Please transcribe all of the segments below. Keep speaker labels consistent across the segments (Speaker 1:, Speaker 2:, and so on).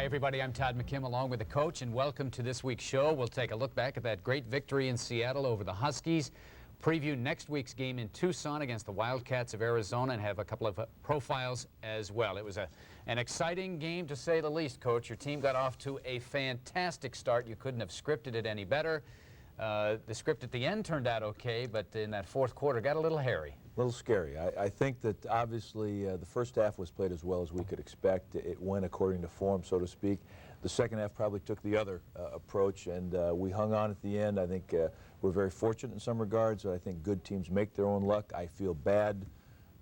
Speaker 1: Hi, everybody. I'm Todd McKim along with the coach, and welcome to this week's show. We'll take a look back at that great victory in Seattle over the Huskies, preview next week's game in Tucson against the Wildcats of Arizona, and have a couple of profiles as well. It was an exciting game, to say the least, Coach. Your team got off to a fantastic start. You couldn't have scripted it any better. The script at the end turned out okay, but in that fourth quarter got a little hairy.
Speaker 2: A little scary. I think that obviously the first half was played as well as we could expect. It went according to form, so to speak. The second half probably took the other approach, and we hung on at the end. I think we're very fortunate in some regards. I think good teams make their own luck. I feel bad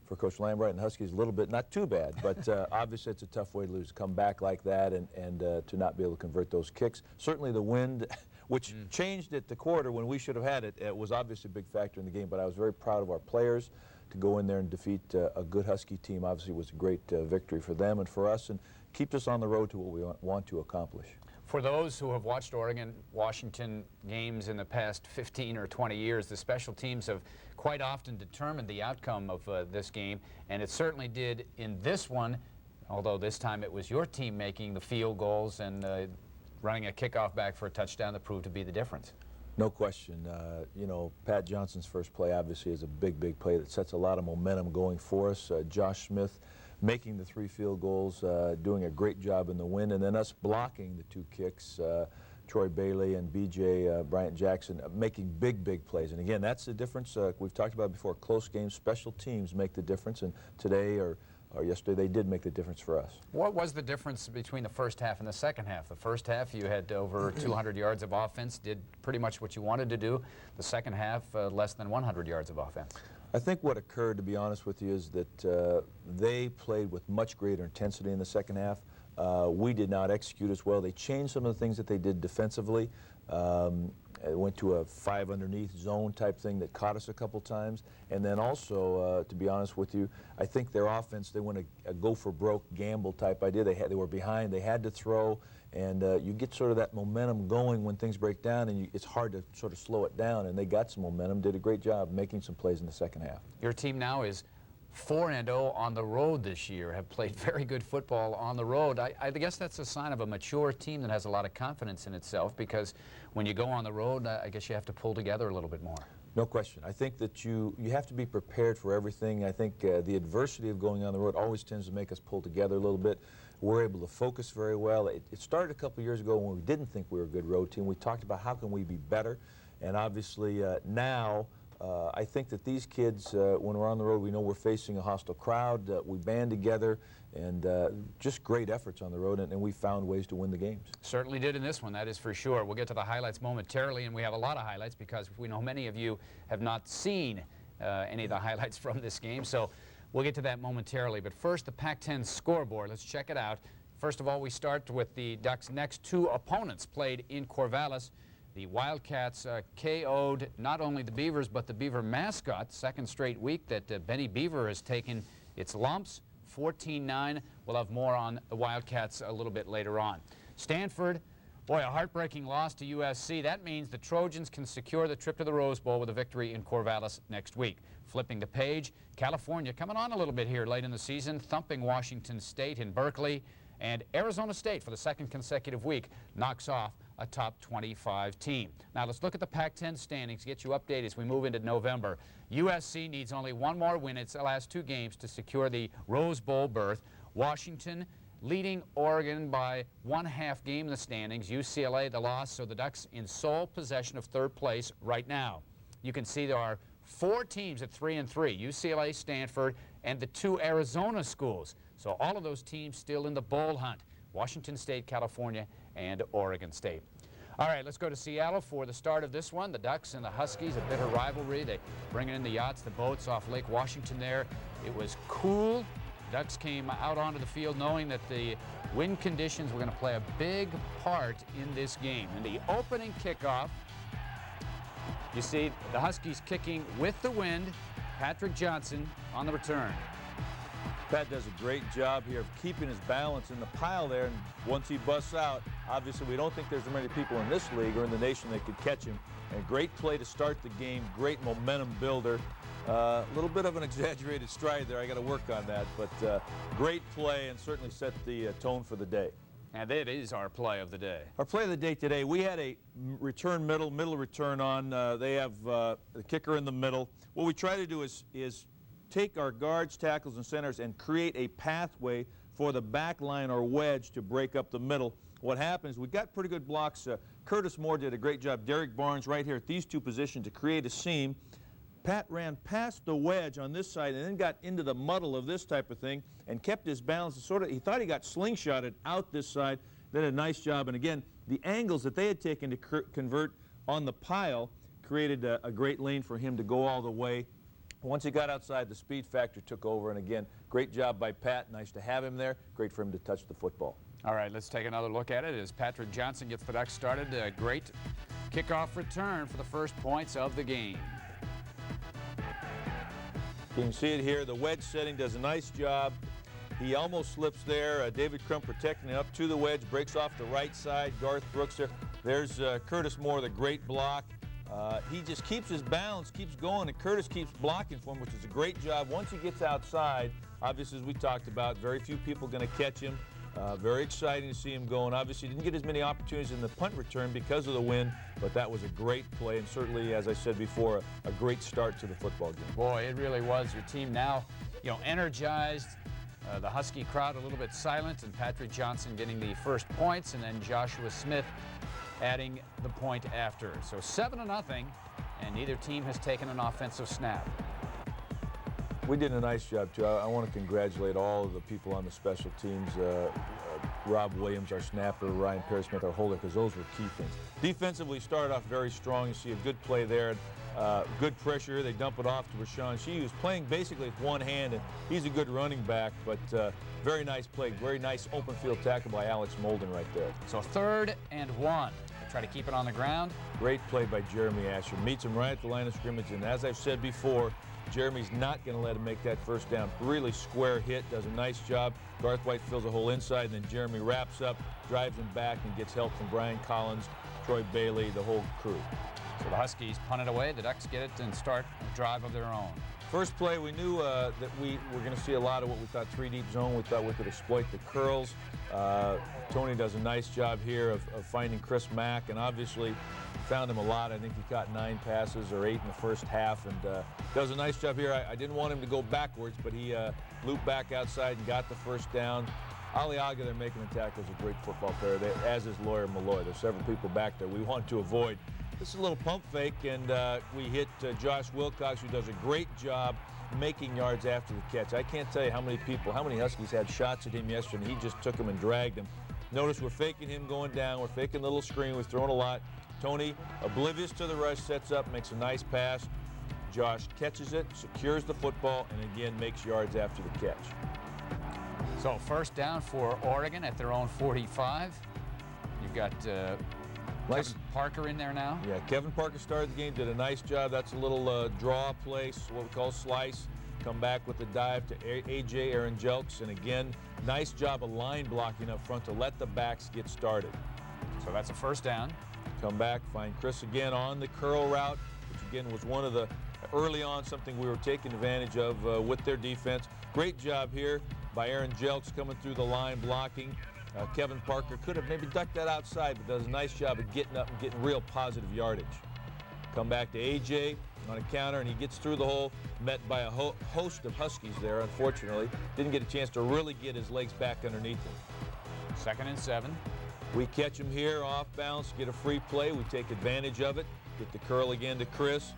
Speaker 2: for Coach Lambright and the Huskies a little bit. Not too bad, but obviously it's a tough way to lose. Come back like that and to not be able to convert those kicks. Certainly the wind, which changed at the quarter when we should have had it, it was obviously a big factor in the game, but I was very proud of our players to go in there and defeat a good Husky team. Obviously it was a great victory for them and for us, and keeps us on the road to what we want to accomplish.
Speaker 1: For those who have watched Oregon-Washington games in the past 15 or 20 years, the special teams have quite often determined the outcome of this game, and it certainly did in this one, although this time it was your team making the field goals and running a kickoff back for a touchdown that proved to be the difference.
Speaker 2: No question. You know, Pat Johnson's first play obviously is a big, big play that sets a lot of momentum going for us. Josh Smith making the 3 field goals, doing a great job in the win, and then us blocking the 2 kicks, Troy Bailey and B.J. Bryant Jackson making big, big plays. And again, that's the difference. We've talked about before, close games, special teams make the difference, and today or yesterday they did make the difference for us.
Speaker 1: What was the difference between the first half and the second half? The first half you had over 200 yards of offense, did pretty much what you wanted to do. The second half, less than 100 yards of offense.
Speaker 2: I think what occurred, to be honest with you, is that they played with much greater intensity in the second half. We did not execute as well. They changed some of the things that they did defensively. It went to a 5 underneath zone type thing that caught us a couple times. And then also, to be honest with you, I think their offense, they went a go-for-broke gamble type idea. They were behind. They had to throw. And you get sort of that momentum going when things break down, and it's hard to sort of slow it down. And they got some momentum, did a great job making some plays in the second half.
Speaker 1: Your team now is 4-0 on the road this year, have played very good football on the road. I guess that's a sign of a mature team that has a lot of confidence in itself, because when you go on the road, I guess you have to pull together a little bit more.
Speaker 2: No question. I think that you have to be prepared for everything. I think the adversity of going on the road always tends to make us pull together a little bit. We're able to focus very well. It started a couple of years ago when we didn't think we were a good road team. We talked about how can we be better, and obviously now I think that these kids, when we're on the road, we know we're facing a hostile crowd. We band together, and just great efforts on the road, and we found ways to win the games.
Speaker 1: Certainly did in this one, that is for sure. We'll get to the highlights momentarily, and we have a lot of highlights because we know many of you have not seen any of the highlights from this game, so we'll get to that momentarily. But first, the Pac-10 scoreboard. Let's check it out. First of all, we start with the Ducks' next 2 opponents played in Corvallis. The Wildcats KO'd not only the Beavers, but the Beaver mascot. Second straight week that Benny Beaver has taken its lumps, 14-9. We'll have more on the Wildcats a little bit later on. Stanford, boy, a heartbreaking loss to USC. That means the Trojans can secure the trip to the Rose Bowl with a victory in Corvallis next week. Flipping the page, California coming on a little bit here late in the season, thumping Washington State in Berkeley. And Arizona State, for the second consecutive week, knocks off a top 25 team. Now let's look at the Pac-10 standings, get you updated as we move into November. USC needs only 1 more win in its last 2 games to secure the Rose Bowl berth. Washington leading Oregon by 1/2 game in the standings. UCLA the loss, so the Ducks in sole possession of 3rd place right now. You can see there are 4 teams at 3-3, UCLA, Stanford, and the 2 Arizona schools. So all of those teams still in the bowl hunt. Washington State, California, and Oregon State. All right, let's go to Seattle for the start of this one. The Ducks and the Huskies, a bitter rivalry. They bringing in the yachts, the boats off Lake Washington there. It was cool. Ducks came out onto the field knowing that the wind conditions were going to play a big part in this game. In the opening kickoff, you see the Huskies kicking with the wind. Patrick Johnson on the return.
Speaker 2: Pat does a great job here of keeping his balance in the pile there, and once he busts out, obviously we don't think there's many people in this league or in the nation that could catch him. And a great play to start the game, great momentum builder. A little bit of an exaggerated stride there. I got to work on that, but great play and certainly set the tone for the day.
Speaker 1: And that is our play of the day.
Speaker 2: Our play of the day today, we had a return middle return on. They have the kicker in the middle. What we try to do is take our guards, tackles, and centers and create a pathway for the back line or wedge to break up the middle. What happens, we got pretty good blocks. Curtis Moore did a great job. Derek Barnes right here at these two positions to create a seam. Pat ran past the wedge on this side and then got into the muddle of this type of thing and kept his balance. He thought he got slingshotted out this side. Did a nice job. And again, the angles that they had taken to convert on the pile created a great lane for him to go all the way. Once he got outside, the speed factor took over. And again, great job by Pat. Nice to have him there. Great for him to touch the football.
Speaker 1: All right, let's take another look at it as Patrick Johnson gets the Ducks started. A great kickoff return for the first points of the game.
Speaker 2: You can see it here. The wedge setting does a nice job. He almost slips there. David Crump protecting it up to the wedge, breaks off the right side. Garth Brooks there. There's Curtis Moore, the great block. He just keeps his balance, keeps going, and Curtis keeps blocking for him, which is a great job. Once he gets outside, obviously, as we talked about, very few people going to catch him. Very exciting to see him going. Obviously, didn't get as many opportunities in the punt return because of the wind, but that was a great play, and certainly, as I said before, a great start to the football game.
Speaker 1: Boy, it really was. Your team now, energized. The Husky crowd a little bit silent, and Patrick Johnson getting the first points, and then Joshua Smith adding the point after. So 7-0, and neither team has taken an offensive snap.
Speaker 2: We did a nice job, too. I want to congratulate all of the people on the special teams. Rob Williams, our snapper, Ryan Pearsmith, our holder, because those were key things. Defensively, started off very strong. You see a good play there. Good pressure. They dump it off to Rashawn Shee, who's playing basically with one hand, and he's a good running back, but very nice play. Very nice open field tackle by Alex Molden right there.
Speaker 1: So 3rd and 1. Try to keep it on the ground.
Speaker 2: Great play by Jeremy Asher. Meets him right at the line of scrimmage, and as I've said before, Jeremy's not going to let him make that first down. Really square hit, does a nice job. Garth White fills a hole inside, and then Jeremy wraps up, drives him back, and gets help from Brian Collins, Troy Bailey, the whole crew.
Speaker 1: So the Huskies punt it away. The Ducks get it and start a drive of their own.
Speaker 2: First play, we knew that we were going to see a lot of what we thought 3-deep zone. We thought we could exploit the curls. Tony does a nice job here of finding Chris Mack, and obviously found him a lot. I think he caught 9 passes or 8 in the first half, and does a nice job here. I didn't want him to go backwards, but he looped back outside and got the first down. Aliaga, they're making the tackle, is a great football player, as is Lawyer Malloy. There's several people back there we want to avoid. This is a little pump fake, and we hit Josh Wilcox, who does a great job making yards after the catch. I can't tell you how many Huskies had shots at him yesterday, and he just took them and dragged them. Notice we're faking him going down. We're faking the little screen. We're throwing a lot. Tony, oblivious to the rush, sets up, makes a nice pass. Josh catches it, secures the football, and again makes yards after the catch.
Speaker 1: So 1st down for Oregon at their own 45. You've got Kevin Parker in there now.
Speaker 2: Yeah, Kevin Parker started the game, did a nice job. That's a little draw play, what we call slice. Come back with the dive to A.J. Aaron Jelks, and again, nice job of line blocking up front to let the backs get started.
Speaker 1: So that's a 1st down.
Speaker 2: Come back, find Chris again on the curl route, which again was one of the early on something we were taking advantage of with their defense. Great job here by Aaron Jelks coming through the line blocking. Kevin Parker could have maybe ducked that outside, but does a nice job of getting up and getting real positive yardage. Come back to A.J. on a counter, and he gets through the hole, met by a host of Huskies there, unfortunately. Didn't get a chance to really get his legs back underneath him.
Speaker 1: 2nd and 7.
Speaker 2: We catch him here off balance, get a free play. We take advantage of it, get the curl again to Chris.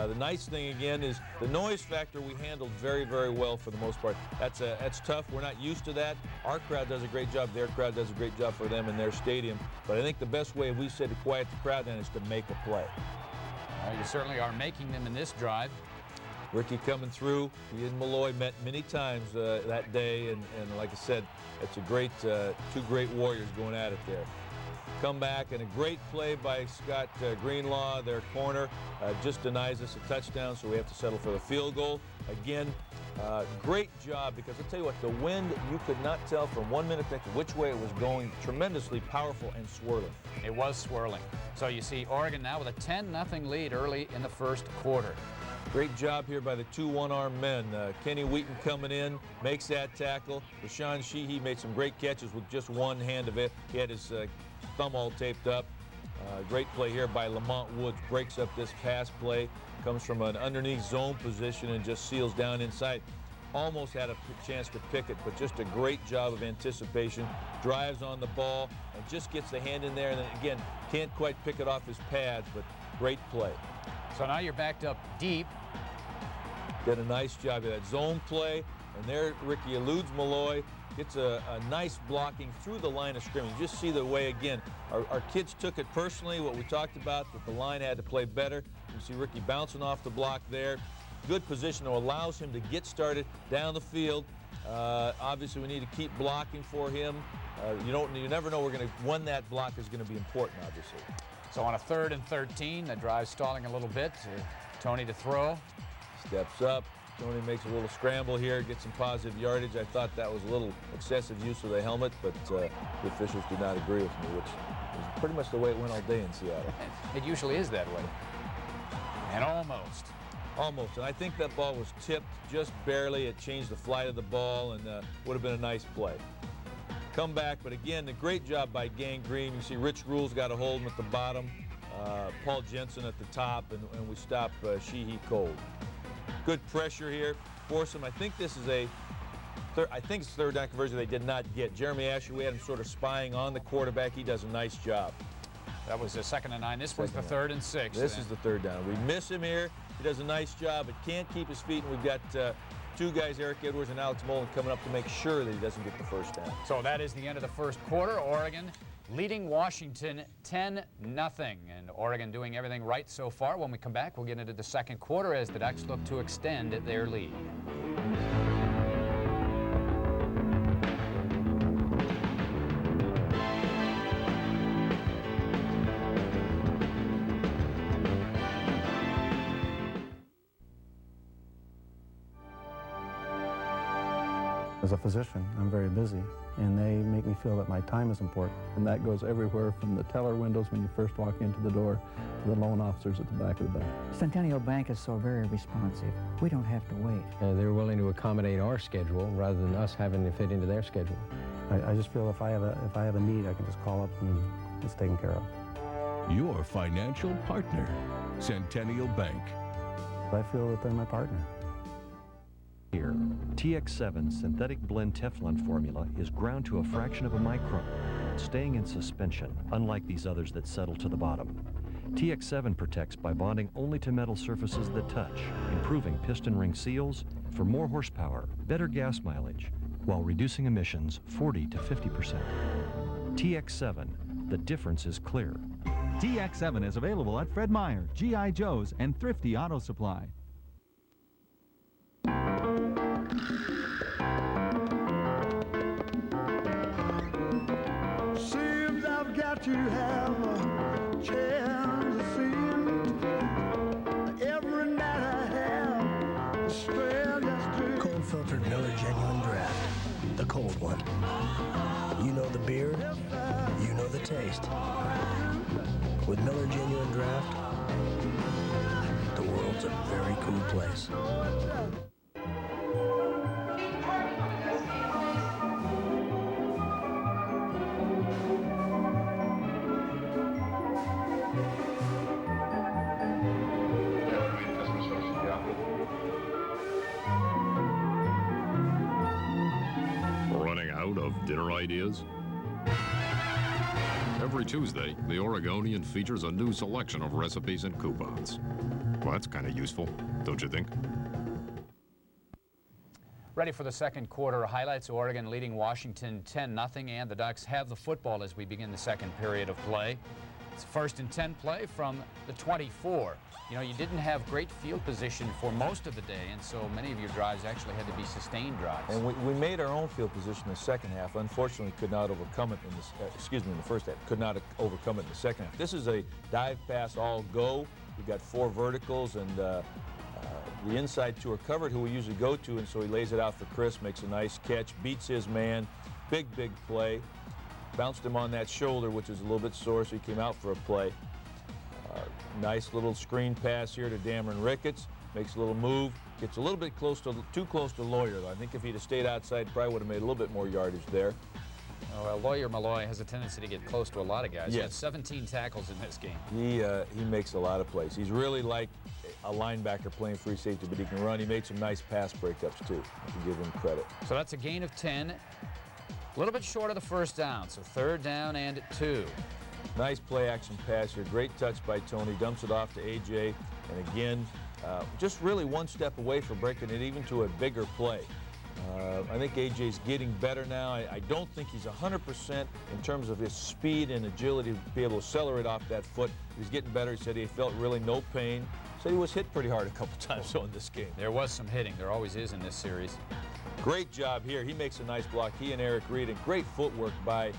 Speaker 2: The nice thing again is the noise factor we handled very, very well for the most part. That's tough. We're not used to that. Our crowd does a great job. Their crowd does a great job for them in their stadium. But I think the best way we said to quiet the crowd then is to make a play.
Speaker 1: You certainly are making them in this drive.
Speaker 2: Ricky coming through. He and Malloy met many times that day, and like I said, it's a great, 2 great warriors going at it there. Come back, and a great play by Scott Greenlaw, their corner, just denies us a touchdown, so we have to settle for the field goal. Again, great job, because I'll tell you what, the wind, you could not tell from 1 minute to which way it was going. Tremendously powerful and swirling.
Speaker 1: It was swirling. So you see Oregon now with a 10-0 lead early in the 1st quarter.
Speaker 2: Great job here by the two one-arm men. Kenny Wheaton coming in, makes that tackle. Rashawn Sheehy made some great catches with just one hand of it. He had his thumb all taped up. Great play here by Lamont Woods. Breaks up this pass play. Comes from an underneath zone position and just seals down inside. Almost had a chance to pick it, but just a great job of anticipation. Drives on the ball and just gets the hand in there, and then again, can't quite pick it off his pads, but great play.
Speaker 1: So now you're backed up deep.
Speaker 2: Did a nice job of that zone play, and there Ricky eludes Malloy, gets a nice blocking through the line of scrimmage. You just see the way, again, our kids took it personally, what we talked about, that the line had to play better. You see Ricky bouncing off the block there. Good position that allows him to get started down the field. Obviously, we need to keep blocking for him. You never know when that block is going to be important, obviously.
Speaker 1: So on a 3rd and 13, the drive stalling a little bit. Tony to throw.
Speaker 2: Steps up. Tony makes a little scramble here, gets some positive yardage. I thought that was a little excessive use of the helmet, but the officials did not agree with me, which is pretty much the way it went all day in Seattle.
Speaker 1: It usually is that way. And almost.
Speaker 2: Almost, and I think that ball was tipped just barely. It changed the flight of the ball and would have been a nice play. Come back, but again, a great job by Gang Green. You see Rich Rules got a hold of him at the bottom, Paul Jensen at the top, and we stop Sheehy cold. Good pressure here, force him. I think this is it's 3rd down conversion they did not get. Jeremy Asher, we had him sort of spying on the quarterback. He does a nice job.
Speaker 1: That was a 2nd and 9. This was the 3rd and 6.
Speaker 2: This is the 3rd down. We miss him here. He does a nice job, but can't keep his feet, and we've got two guys, Eric Edwards and Alex Mullen, coming up to make sure that he doesn't get the 1st down.
Speaker 1: So that is the end of the 1st quarter. Oregon leading Washington 10-0. And Oregon doing everything right so far. When we come back, we'll get into the 2nd quarter as the Ducks look to extend their lead.
Speaker 3: As a physician, I'm very busy, and they make me feel that my time is important. And that goes everywhere from the teller windows when you first walk into the door to the loan officers at the back of the bank.
Speaker 4: Centennial Bank is so very responsive. We don't have to wait.
Speaker 5: They're willing to accommodate our schedule rather than us having to fit into their schedule.
Speaker 3: I just feel if I have a need, I can just call up and it's taken care of.
Speaker 6: Your financial partner, Centennial Bank.
Speaker 3: I feel that they're my partner.
Speaker 7: Here, TX7 synthetic blend Teflon formula is ground to a fraction of a micron, staying in suspension, unlike these others that settle to the bottom. TX7 protects by bonding only to metal surfaces that touch, improving piston ring seals for more horsepower, better gas mileage, while reducing emissions 40 to 50%. TX7, the difference is clear.
Speaker 8: TX7 is available at Fred Meyer, G.I. Joe's, and Thrifty Auto Supply.
Speaker 9: Seems I've got to have a chance to see every night I have a strain just to
Speaker 10: cold filtered Miller Genuine Draft, the cold one. You know the beer, you know the taste. With Miller Genuine Draft, the world's a very cool place.
Speaker 11: Running out of dinner ideas? Every Tuesday, the Oregonian features a new selection of recipes and coupons. Well, that's kind of useful, don't you think?
Speaker 1: Ready for the 2nd quarter highlights. Oregon leading Washington 10-0, and the Ducks have the football as we begin the 2nd period of play. It's 1st and 10 play from the 24. You know, you didn't have great field position for most of the day, and so many of your drives actually had to be sustained drives.
Speaker 2: And we made our own field position in the 2nd half. Unfortunately, could not overcome it in the 1st half. Could not overcome it in the 2nd half. This is a dive pass all go. We've got 4 verticals, and the inside 2 are covered, who we usually go to, and so he lays it out for Chris, makes a nice catch, beats his man. Big play. Bounced him on that shoulder, which is a little bit sore, so he came out for a play. Nice little screen pass here to Dameron Ricketts. makes a little move, gets a little bit too close to Lawyer, though. I think if he'd have stayed outside, probably would have made a little bit more yardage there.
Speaker 1: Well, Lawyer Malloy has a tendency to get close to a lot of guys.
Speaker 2: Yes.
Speaker 1: He had 17 tackles in this game.
Speaker 2: He makes a lot of plays. He's really like a linebacker playing free safety, but he can run. He made some nice pass breakups, too. I can give him credit.
Speaker 1: So that's a gain of 10. A little bit short of the first down, so 3rd down and 2.
Speaker 2: Nice play-action pass here. Great touch by Tony. Dumps it off to A.J. And again, just really one step away from breaking it even to a bigger play. I think A.J.'s getting better now. I don't think he's 100% in terms of his speed and agility to be able to accelerate off that foot. He's getting better. He said he felt really no pain. Said he was hit pretty hard a couple times so in this game.
Speaker 1: There was some hitting. There always is in this series.
Speaker 2: Great job here. He makes a nice block. He and Eric Reed, and great footwork by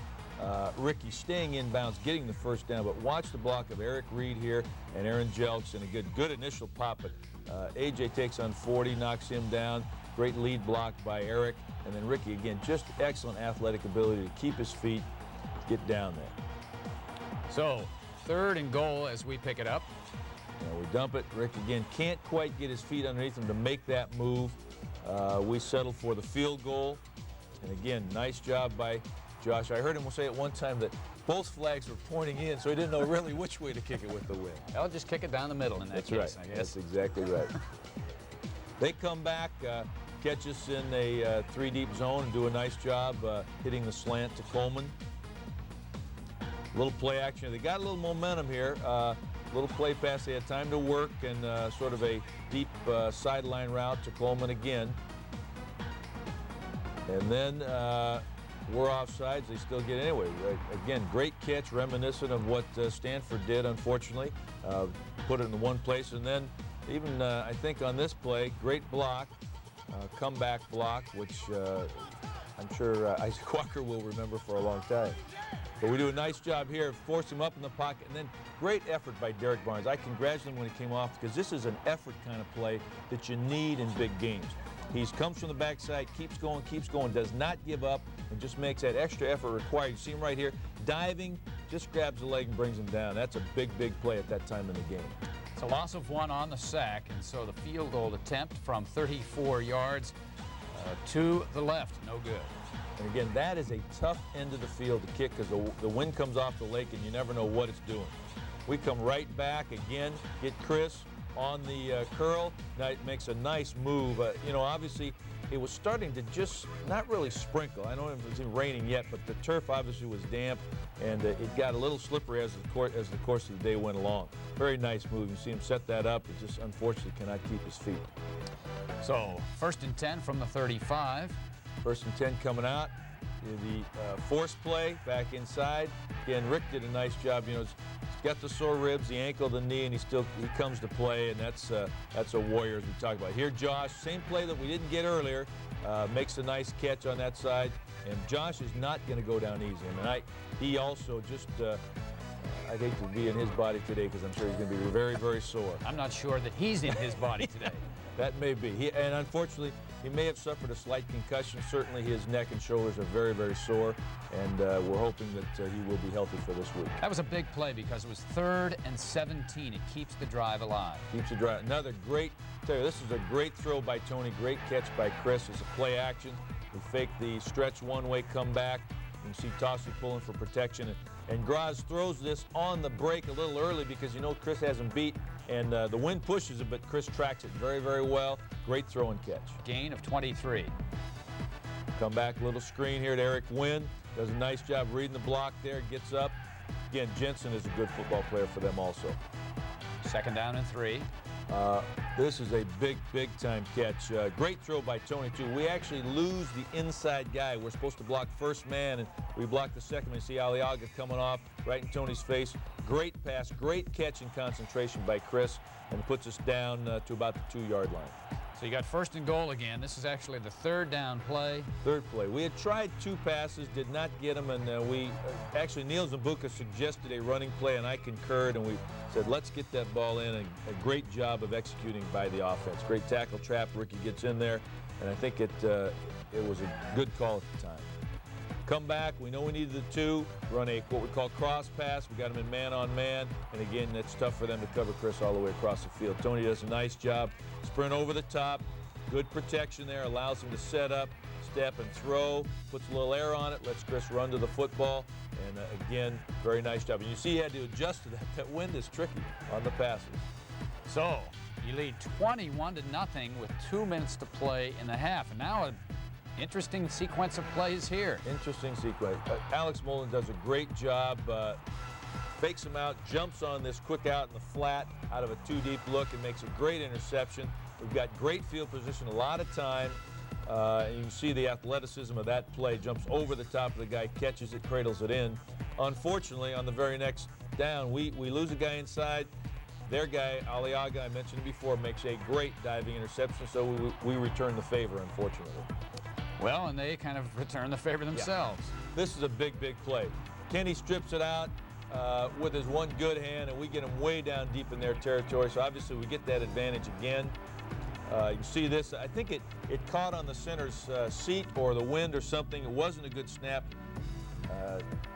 Speaker 2: Ricky, staying inbounds, getting the first down. But watch the block of Eric Reed here and Aaron Jelks, and a good initial pop. But A.J. takes on 40, knocks him down. Great lead block by Eric. And then Ricky, again, just excellent athletic ability to keep his feet, get down there.
Speaker 1: So 3rd and goal as we pick it up.
Speaker 2: Now we dump it. Rick, again, can't quite get his feet underneath him to make that move. We settle for the field goal. And again, nice job by Josh. I heard him say at one time that both flags were pointing in, so he didn't know really which way to kick it with the wind.
Speaker 1: I'll just kick it down the middle in that
Speaker 2: That's
Speaker 1: case,
Speaker 2: right.
Speaker 1: I guess.
Speaker 2: That's exactly right. They come back, catch us in a 3-deep zone and do a nice job hitting the slant to Coleman. Little play action. They got a little momentum here. Little play pass. They had time to work and sort of a deep sideline route to Coleman again. And then we're offsides. They still get anyway. Again, great catch, reminiscent of what Stanford did, unfortunately. Put it in the one place. And then even, I think, on this play, great block, comeback block, which I'm sure Isaac Walker will remember for a long time. But we do a nice job here, force him up in the pocket, and then great effort by Derek Barnes. I congratulate him when he came off because this is an effort kind of play that you need in big games. He comes from the backside, keeps going, does not give up, and just makes that extra effort required. You see him right here, diving, just grabs the leg and brings him down. That's a big, big play at that time in the game.
Speaker 1: It's a loss of 1 on the sack, and so the field goal attempt from 34 yards to the left, no good.
Speaker 2: And again, that is a tough end of the field to kick because the wind comes off the lake and you never know what it's doing. We come right back again, get Chris on the curl. Now it makes a nice move. You know, obviously it was starting to just not really sprinkle. I don't know if it's raining yet, but the turf obviously was damp and it got a little slippery as the course of the day went along. Very nice move. You see him set that up. It just unfortunately cannot keep his feet.
Speaker 1: So 1st and 10 from the 35.
Speaker 2: 1st and 10 coming out. The force play back inside. Again, Rick did a nice job. You know, he's got the sore ribs, the ankle, the knee, and he comes to play, and that's a warrior as we talked about. Here, Josh, same play that we didn't get earlier, makes a nice catch on that side, and Josh is not going to go down easy. I mean, he also just. I'd hate to be in his body today because I'm sure he's going to be very, very sore.
Speaker 1: I'm not sure that he's in his body today.
Speaker 2: That may be. And unfortunately, he may have suffered a slight concussion. Certainly his neck and shoulders are very, very sore, and we're hoping that he will be healthy for this week.
Speaker 1: That was a big play because it was 3rd and 17. It keeps the drive alive.
Speaker 2: Keeps the drive. Another great, this is a great throw by Tony, great catch by Chris. It's a play action. We fake the stretch one-way, come back. You can see Tossie pulling for protection. And Graz throws this on the break a little early because you know Chris has him beat, and the wind pushes it, but Chris tracks it very, very well. Great throw and catch.
Speaker 1: Gain of 23.
Speaker 2: Come back, little screen here to Eric Wynn. Does a nice job reading the block there, gets up. Again, Jensen is a good football player for them also.
Speaker 1: 2nd down and 3.
Speaker 2: This is a big, big-time catch. Great throw by Tony, too. We actually lose the inside guy. We're supposed to block first man, and we block the second man. You see Aliaga coming off right in Tony's face. Great pass, great catch and concentration by Chris, and puts us down to about the 2-yard line.
Speaker 1: So you got 1st and goal again. This is actually the 3rd down play.
Speaker 2: 3rd play. We had tried 2 passes, did not get them, and actually Neil Zambuca suggested a running play, and I concurred, and we said, let's get that ball in. A great job of executing by the offense. Great tackle trap. Ricky gets in there, and I think it was a good call at the time. Come back, we know we needed the 2, run a what we call cross pass. We got him in man-on-man, and again, it's tough for them to cover Chris all the way across the field. Tony does a nice job. Sprint over the top, good protection there, allows him to set up, step and throw, puts a little air on it, lets Chris run to the football, and again, very nice job. And you see he had to adjust to that. That wind is tricky on the passes.
Speaker 1: So, you lead 21-0 with 2 minutes to play in the half. And now an interesting sequence of plays here.
Speaker 2: Interesting sequence. Alex Mullen does a great job. Fakes him out, jumps on this quick out in the flat out of a 2-deep look and makes a great interception. We've got great field position, a lot of time. And you can see the athleticism of that play. Jumps over the top of the guy, catches it, cradles it in. Unfortunately, on the very next down, we lose a guy inside. Their guy, Aliaga, I mentioned it before, makes a great diving interception, so we return the favor, unfortunately.
Speaker 1: Well, and they kind of return the favor themselves.
Speaker 2: Yeah. This is a big, big play. Kenny strips it out with his one good hand, and we get him way down deep in their territory, so obviously we get that advantage again. You can see this. I think it caught on the center's seat or the wind or something. It wasn't a good snap.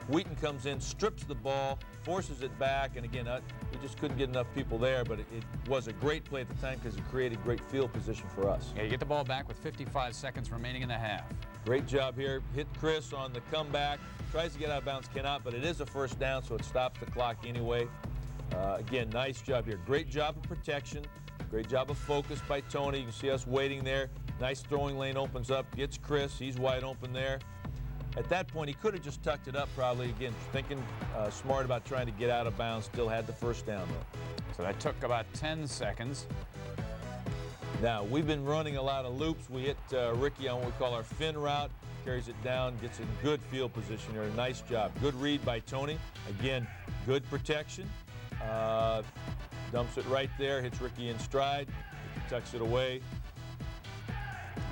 Speaker 2: Wheaton comes in, strips the ball, forces it back, and again, we just couldn't get enough people there, but it was a great play at the time because it created great field position for us.
Speaker 1: Yeah, you get the ball back with 55 seconds remaining in the half.
Speaker 2: Great job here. Hit Chris on the comeback. Tries to get out of bounds, cannot, but it is a first down, so it stops the clock anyway. Again, nice job here. Great job of protection. Great job of focus by Tony. You can see us waiting there. Nice throwing lane opens up, gets Chris. He's wide open there. At that point, he could have just tucked it up probably. Again, thinking smart about trying to get out of bounds. Still had the first down, though.
Speaker 1: So that took about 10 seconds.
Speaker 2: Now, we've been running a lot of loops. We hit Ricky on what we call our fin route. Carries it down, gets in good field position here. Nice job. Good read by Tony. Again, good protection. Dumps it right there, hits Ricky in stride, tucks it away.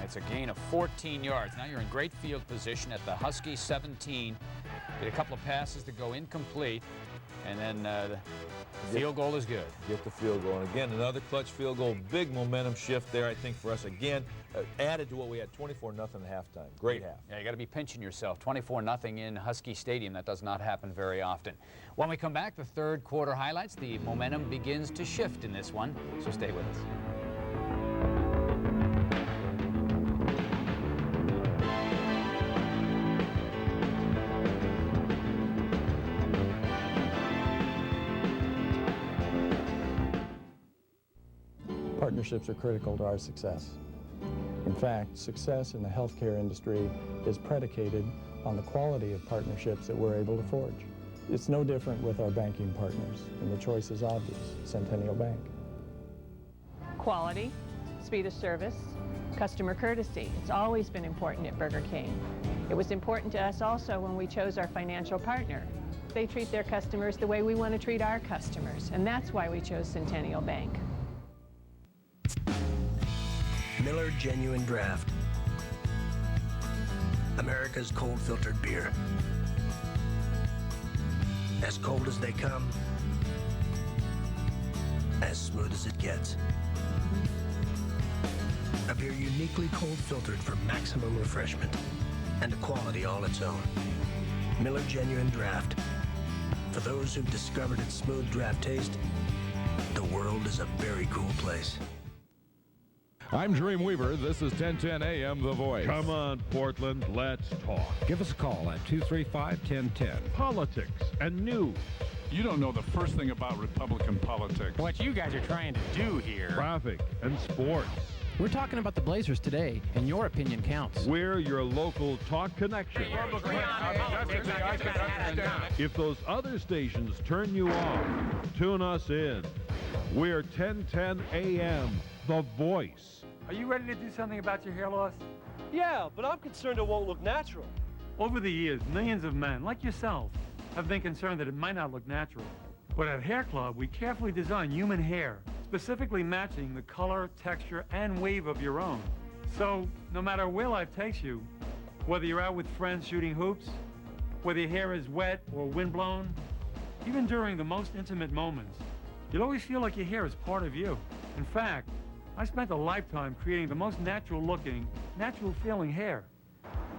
Speaker 1: It's a gain of 14 yards. Now you're in great field position at the Husky 17. Get a couple of passes to go incomplete, and then the field goal is good.
Speaker 2: Get the field goal. And again, another clutch field goal. Big momentum shift there, I think, for us. Again, added to what we had, 24-0 at halftime. Great half.
Speaker 1: Yeah, you got to be pinching yourself. 24-0 in Husky Stadium. That does not happen very often. When we come back, the third quarter highlights. The momentum begins to shift in this one, so stay with us.
Speaker 3: Partnerships are critical to our success. In fact, success in the healthcare industry is predicated on the quality of partnerships that we're able to forge. It's no different with our banking partners, and the choice is obvious: Centennial Bank.
Speaker 12: Quality, speed of service, customer courtesy. It's always been important at Burger King. It was important to us also when we chose our financial partner. They treat their customers the way we want to treat our customers, and that's why we chose Centennial Bank.
Speaker 10: Miller Genuine Draft. America's cold filtered beer. As cold as they come, as smooth as it gets. A beer uniquely cold filtered for maximum refreshment and a quality all its own. Miller Genuine Draft. For those who've discovered its smooth draft taste, the world is a very cool place.
Speaker 6: I'm Dreamweaver. This is 1010 AM The Voice.
Speaker 13: Come on, Portland, let's talk.
Speaker 5: Give us a call at 235-1010.
Speaker 13: Politics and news.
Speaker 14: You don't know the first thing about Republican politics.
Speaker 15: What you guys are trying to do here.
Speaker 13: Traffic and sports.
Speaker 15: We're talking about the Blazers today, and your opinion counts.
Speaker 13: We're your local talk connection. If those other stations turn you off, tune us in. We're 1010 AM, The Voice.
Speaker 16: Are you ready to do something about your hair loss?
Speaker 17: Yeah, but I'm concerned it won't look natural.
Speaker 16: Over the years, millions of men, like yourself, have been concerned that it might not look natural. But at Hair Club, we carefully design human hair, specifically matching the color, texture, and wave of your own. So, no matter where life takes you, whether you're out with friends shooting hoops, whether your hair is wet or windblown, even during the most intimate moments, you'll always feel like your hair is part of you. In fact, I spent a lifetime creating the most natural looking, natural feeling hair.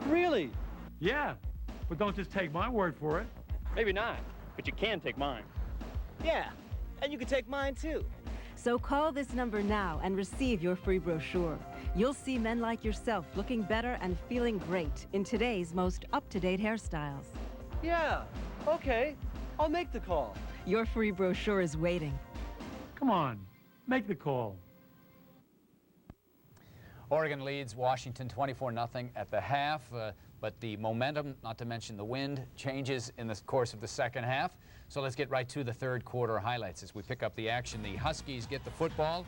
Speaker 17: Really?
Speaker 16: Yeah. But don't just take my word for it.
Speaker 17: Maybe not, but you can take mine.
Speaker 10: Yeah, and you can take mine too.
Speaker 18: So call this number now and receive your free brochure. You'll see men like yourself looking better and feeling great in today's most up-to-date hairstyles.
Speaker 17: Yeah, okay. I'll make the call.
Speaker 18: Your free brochure is waiting.
Speaker 16: Come on, make the call.
Speaker 1: Oregon leads Washington 24-0 at the half, but the momentum, not to mention the wind, changes in the course of the second half. So let's get right to the third quarter highlights as we pick up the action. The Huskies get the football,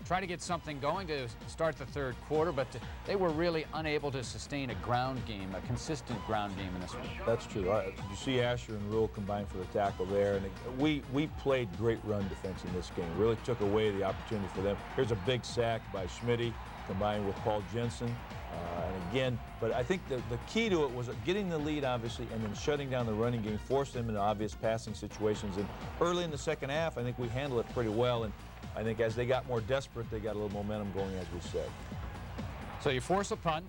Speaker 1: try to get something going to start the third quarter, but they were really unable to sustain a ground game, a consistent ground game in this one.
Speaker 2: That's true. You see Asher and Rule combine for the tackle there, and we played great run defense in this game. Really took away the opportunity for them. Here's a big sack by Schmitty, combined with Paul Jensen. And again, but I think the key to it was getting the lead, obviously, and then shutting down the running game, forced them into obvious passing situations. And early in the second half, I think we handled it pretty well. And I think as they got more desperate, they got a little momentum going, as we said.
Speaker 1: So you force a punt,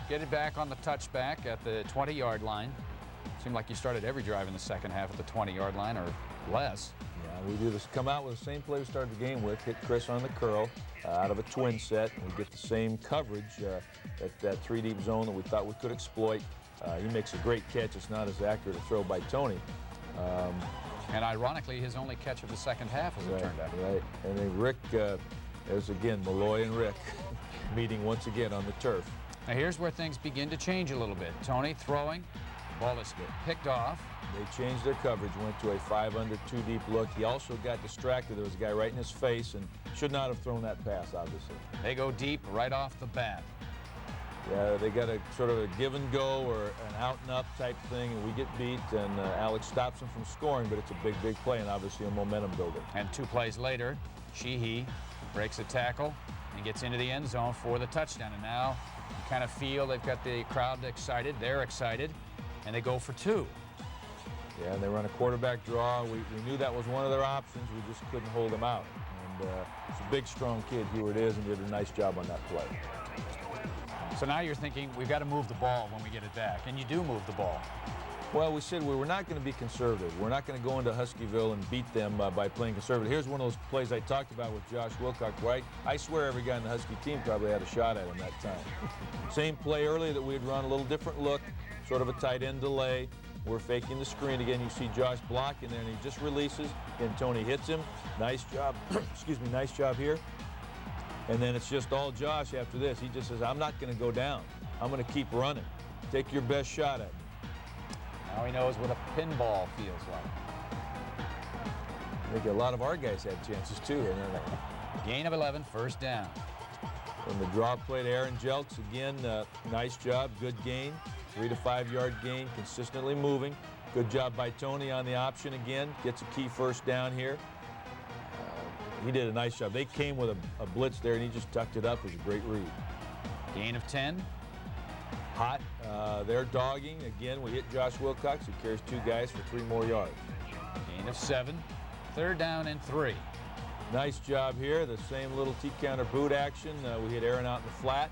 Speaker 1: get it back on the touchback at the 20-yard line. Seemed like you started every drive in the second half at the 20-yard line or less.
Speaker 2: Yeah, we do this. Come out with the same play we started the game with, hit Chris on the curl out of a twin set. We get the same coverage at that three-deep zone that we thought we could exploit. He makes a great catch. It's not as accurate a throw by Tony.
Speaker 1: And ironically, his only catch of the second half, as it turned out.
Speaker 2: Right. And then Rick, there's again Malloy and Rick meeting once again on the turf.
Speaker 1: Now here's where things begin to change a little bit. Tony throwing, ball is picked off.
Speaker 2: They changed their coverage, went to a 5 under 2 deep look. He also got distracted. There was a guy right in his face and should not have thrown that pass, obviously.
Speaker 1: They go deep right off the bat.
Speaker 2: Yeah, they got a sort of a give and go or an out and up type thing, and we get beat, and Alex stops him from scoring, but it's a big, big play and obviously a momentum builder.
Speaker 1: And 2 plays later, Sheehy breaks a tackle and gets into the end zone for the touchdown. And now you kind of feel they've got the crowd excited, they're excited, and they go for 2.
Speaker 2: Yeah, and they run a quarterback draw. We knew that was one of their options. We just couldn't hold them out. And it's a big, strong kid, Heward is, and did a nice job on that play.
Speaker 1: So now you're thinking, we've got to move the ball when we get it back, and you do move the ball.
Speaker 2: Well, we said we were not going to be conservative. We're not going to go into Huskyville and beat them by playing conservative. Here's one of those plays I talked about with Josh Wilcox, right? I swear every guy in the Husky team probably had a shot at him that time. Same play earlier that we had run, a little different look, sort of a tight end delay. We're faking the screen again. You see Josh blocking there, and he just releases, and Tony hits him. Nice job. Excuse me, nice job here. And then it's just all Josh after this. He just says, I'm not going to go down. I'm going to keep running. Take your best shot at me.
Speaker 1: Now he knows what a pinball feels like.
Speaker 2: I think a lot of our guys had chances too.
Speaker 1: Gain of 11, first down.
Speaker 2: And the draw play to Aaron Jelks, again, nice job, good gain. 3 to 5 yard gain, consistently moving. Good job by Tony on the option again. Gets a key first down here. He did a nice job. They came with a blitz there, and he just tucked it up. It was a great read.
Speaker 1: Gain of 10.
Speaker 2: Hot. They're dogging. Again, we hit Josh Wilcox, who carries 2 guys for 3 more yards.
Speaker 1: Gain of 7. Third down and 3.
Speaker 2: Nice job here. The same little T-counter boot action. We hit Aaron out in the flat.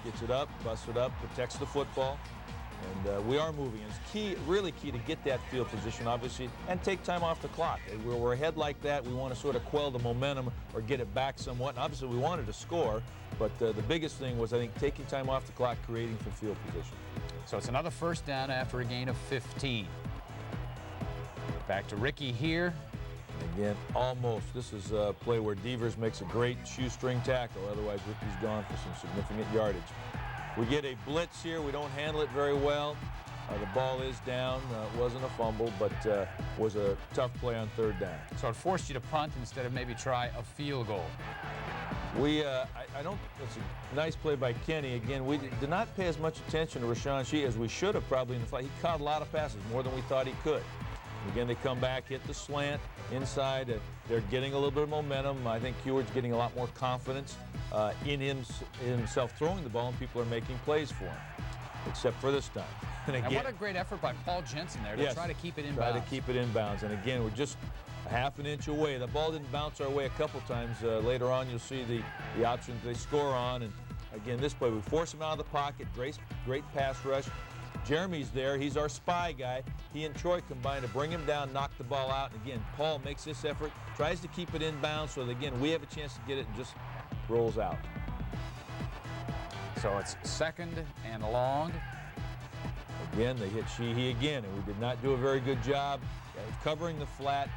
Speaker 2: Gets it up, busts it up, protects the football. And we are moving. It's key, really key to get that field position, obviously, and take time off the clock. We're ahead like that. We want to sort of quell the momentum or get it back somewhat. And obviously, we wanted to score, but the biggest thing was, I think, taking time off the clock, creating for field position.
Speaker 1: So it's another first down after a gain of 15. Back to Ricky here.
Speaker 2: Again, almost. This is a play where Devers makes a great shoestring tackle. Otherwise, Ricky's gone for some significant yardage. We get a blitz here. We don't handle it very well. The ball is down. It wasn't a fumble, but was a tough play on third down.
Speaker 1: So it forced you to punt instead of maybe try a field goal.
Speaker 2: I don't, it's a nice play by Kenny. Again, we did not pay as much attention to Rashawn Shee as we should have probably in the fight. He caught a lot of passes, more than we thought he could. Again, they come back, hit the slant inside. They're getting a little bit of momentum. I think Heward's getting a lot more confidence in himself throwing the ball, and people are making plays for him, except for this time.
Speaker 1: And what a great effort by Paul Jensen there to try to keep it in bounds.
Speaker 2: Try to keep it in bounds. And again, we're just a half an inch away. The ball didn't bounce our way a couple times. Later on, you'll see the options they score on. And again, this play, we force him out of the pocket. Great pass rush. Jeremy's there. He's our spy guy. He and Troy combine to bring him down, knock the ball out. And again, Paul makes this effort, tries to keep it inbound so that, again, we have a chance to get it and just rolls out.
Speaker 1: So it's 2nd and long.
Speaker 2: Again, they hit Sheehy again, and we did not do a very good job covering the flat.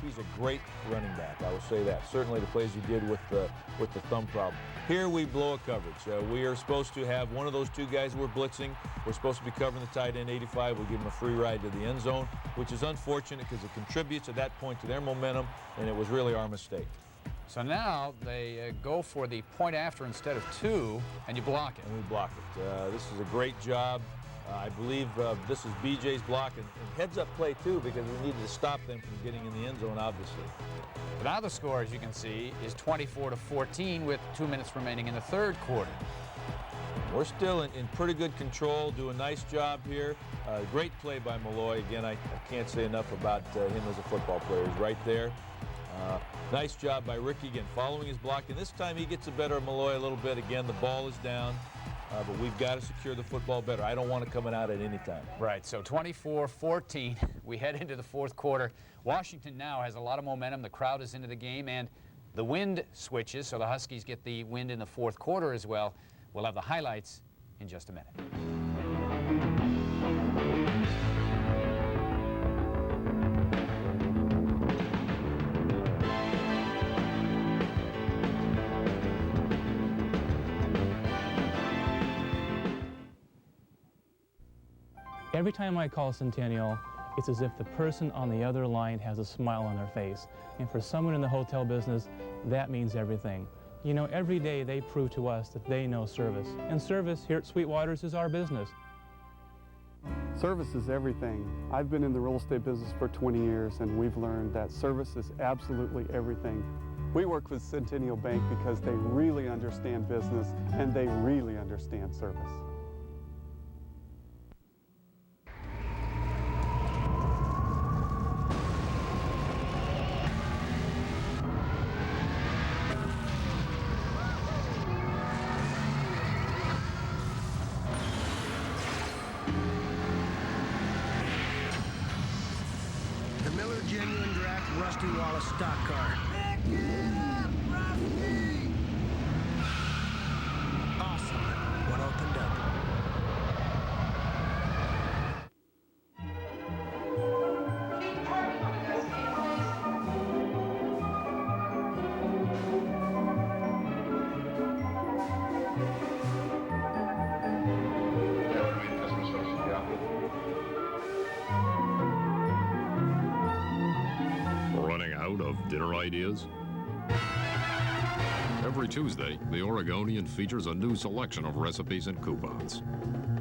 Speaker 2: He's a great running back. I will say that. Certainly the plays he did with the thumb problem. Here we blow a coverage. We are supposed to have one of those two guys we're blitzing. We're supposed to be covering the tight end 85. We'll give him a free ride to the end zone, which is unfortunate because it contributes at that point to their momentum, and it was really our mistake.
Speaker 1: So now they go for the point after instead of 2, and you block it.
Speaker 2: And we block it. This is a great job. I believe this is BJ's block, and heads-up play, too, because we needed to stop them from getting in the end zone, obviously.
Speaker 1: But now the score, as you can see, is 24-14 with 2 minutes remaining in the 3rd quarter.
Speaker 2: We're still in pretty good control, do a nice job here. Great play by Malloy. Again, I can't say enough about him as a football player. He's right there. Nice job by Ricky, again, following his block. And this time he gets the better of Malloy a little bit. Again, the ball is down. But we've got to secure the football better. I don't want it coming out at any time.
Speaker 1: Right, so 24-14. We head into the 4th quarter. Washington now has a lot of momentum. The crowd is into the game, and the wind switches, so the Huskies get the wind in the 4th quarter as well. We'll have the highlights in just a minute.
Speaker 19: Every time I call Centennial, it's as if the person on the other line has a smile on their face. And for someone in the hotel business, that means everything. You know, every day they prove to us that they know service. And service here at Sweetwater's is our business.
Speaker 20: Service is everything. I've been in the real estate business for 20 years, and we've learned that service is absolutely everything. We work with Centennial Bank because they really understand business and they really understand service.
Speaker 10: Stock car. Pick it up, Rusty! Awesome. One opened up.
Speaker 11: Dinner ideas? Every Tuesday, the Oregonian features a new selection of recipes and coupons.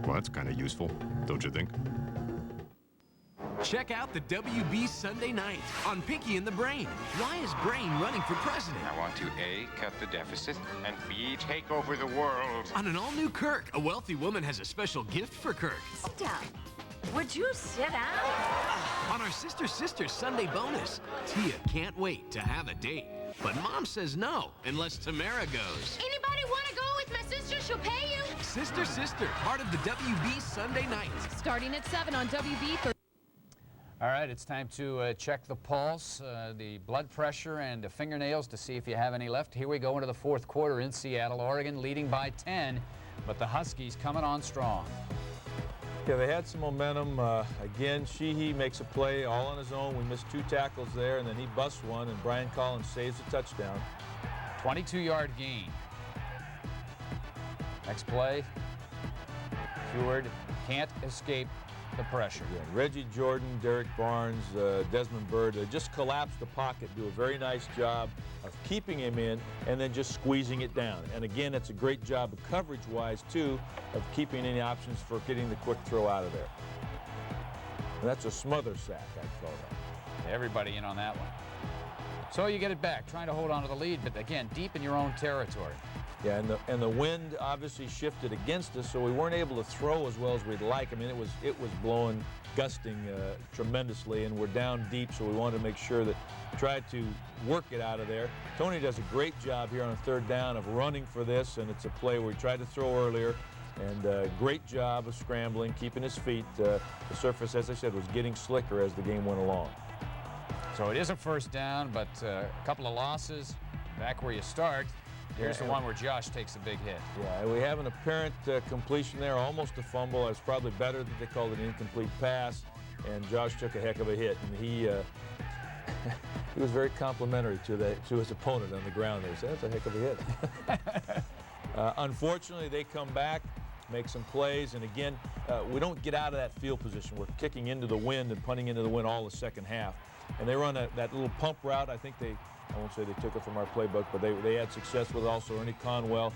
Speaker 11: Well, that's kind of useful, don't you think?
Speaker 21: Check out the WB Sunday Night on Pinky and the Brain. Why is Brain running for president?
Speaker 22: I want to A, cut the deficit, and B, take over the world.
Speaker 21: On an all-new Kirk, a wealthy woman has a special gift for Kirk.
Speaker 23: Sit down. Would you sit down?
Speaker 21: On our Sister Sunday bonus, Tia can't wait to have a date. But Mom says no, unless Tamara goes.
Speaker 23: Anybody want to go with my sister? She'll pay you.
Speaker 21: Sister, part of the WB Sunday Night.
Speaker 23: Starting at 7 on WB.
Speaker 1: All right, it's time to check the pulse, the blood pressure, and the fingernails to see if you have any left. Here we go into the 4th quarter in Seattle, Oregon, leading by 10, but the Huskies coming on strong.
Speaker 2: Yeah, they had some momentum. Again, Sheehy makes a play all on his own. We missed 2 tackles there, and then he busts one, and Brian Collins saves a touchdown.
Speaker 1: 22-yard gain. Next play, Heward can't escape the pressure.
Speaker 2: Yeah, Reggie Jordan, Derek Barnes, Desmond Bird just collapsed the pocket, do a very nice job of keeping him in and then just squeezing it down. And again, it's a great job coverage-wise, too, of keeping any options for getting the quick throw out of there. And that's a smother sack, I'd call that.
Speaker 1: Everybody in on that one. So you get it back, trying to hold on to the lead, but again, deep in your own territory.
Speaker 2: Yeah, and the wind obviously shifted against us, so we weren't able to throw as well as we'd like. I mean, it was blowing, gusting tremendously, and we're down deep, so we wanted to make sure that tried to work it out of there. Tony does a great job here on a 3rd down of running for this, and it's a play where we tried to throw earlier, and great job of scrambling, keeping his feet. The surface, as I said, was getting slicker as the game went along.
Speaker 1: So it is a first down, but a couple of losses. Back where you start. Here's the one where Josh takes a big hit.
Speaker 2: Yeah, we have an apparent completion there, almost a fumble. It's probably better that they called it an incomplete pass, and Josh took a heck of a hit, and he was very complimentary to his opponent on the ground there. He said, that's a heck of a hit. Unfortunately, they come back, make some plays, and again, we don't get out of that field position. We're kicking into the wind and punting into the wind all the second half. And they run that little pump route. I think I won't say they took it from our playbook, but they had success with it also. Ernie Conwell,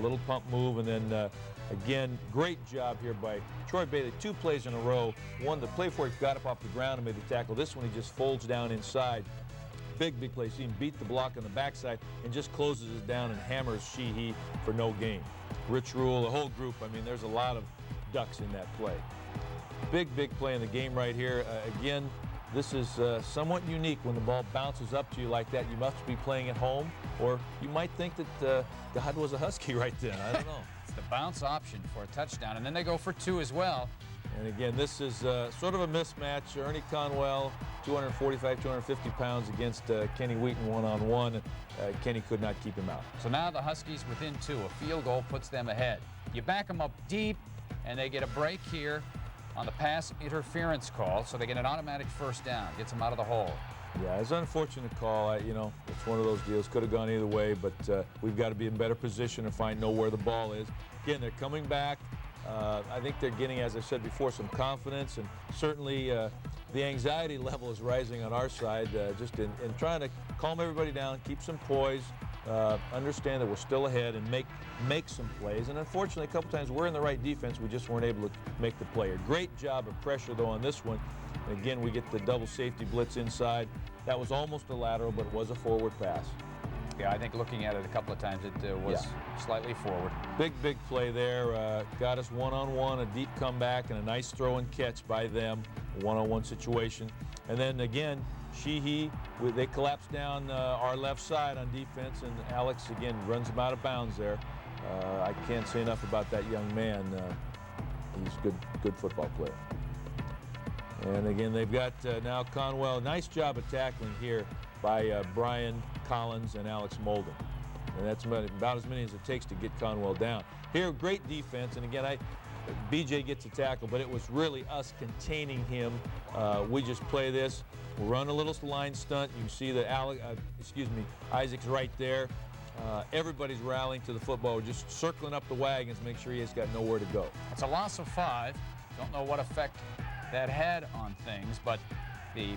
Speaker 2: little pump move, and then again, great job here by Troy Bailey. 2 plays in a row. One, the play before he got up off the ground and made the tackle. This one, he just folds down inside. Big play. See him beat the block on the backside and just closes it down and hammers Sheehy for no gain. Rich Rule, the whole group. I mean, there's a lot of ducks in that play. Big play in the game right here. Again, this is somewhat unique when the ball bounces up to you like that. You must be playing at home, or you might think that God was a Husky right then. I don't know.
Speaker 1: It's the bounce option for a touchdown, and then they go for 2 as well.
Speaker 2: And again, this is sort of a mismatch. Ernie Conwell, 245, 250 pounds against Kenny Wheaton one-on-one. Kenny could not keep him out.
Speaker 1: So now the Huskies within 2. A field goal puts them ahead. You back them up deep, and they get a break here on the pass interference call, so they get an automatic first down. Gets them out of the hole.
Speaker 2: Yeah, it's an unfortunate call. You know, it's one of those deals. Could have gone either way, but we've got to be in better position and know where the ball is. Again, they're coming back. I think they're getting, as I said before, some confidence, and certainly the anxiety level is rising on our side, just in trying to calm everybody down, keep some poise, understand that we're still ahead, and make some plays. And unfortunately, a couple times we're in the right defense, we just weren't able to make the play. A great job of pressure, though, on this one. And again, we get the double safety blitz inside. That was almost a lateral, but it was a forward pass.
Speaker 1: Yeah, I think looking at it a couple of times, it was slightly forward.
Speaker 2: Big play there. Got us one-on-one, a deep comeback, and a nice throw and catch by them. A one-on-one situation. And then again, Sheehy, they collapse down our left side on defense, and Alex, again, runs him out of bounds there. I can't say enough about that young man. He's a good football player. And again, they've got now Conwell. Nice job of tackling here by Brian Collins and Alex Molden. And that's about as many as it takes to get Conwell down. Here, great defense, and again, BJ gets a tackle, but it was really us containing him. We just play this. We'll run a little line stunt. You can see that Isaac's right there. Everybody's rallying to the football. We're just circling up the wagons, make sure he has got nowhere to go.
Speaker 1: It's a loss of 5. Don't know what effect that had on things, but the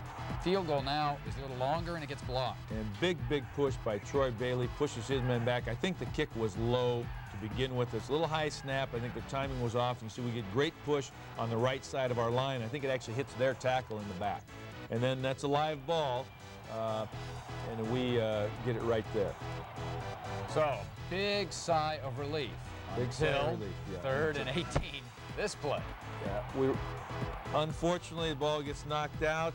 Speaker 1: field goal now is a little longer and it gets blocked.
Speaker 2: And big push by Troy Bailey, pushes his men back. I think the kick was low to begin with. It's a little high snap. I think the timing was off. You see we get great push on the right side of our line. I think it actually hits their tackle in the back. And then that's a live ball, and we get it right there.
Speaker 1: So, big sigh of relief.
Speaker 2: Big sigh of relief, yeah.
Speaker 1: 3rd and 18, this play.
Speaker 2: Yeah, unfortunately, the ball gets knocked out.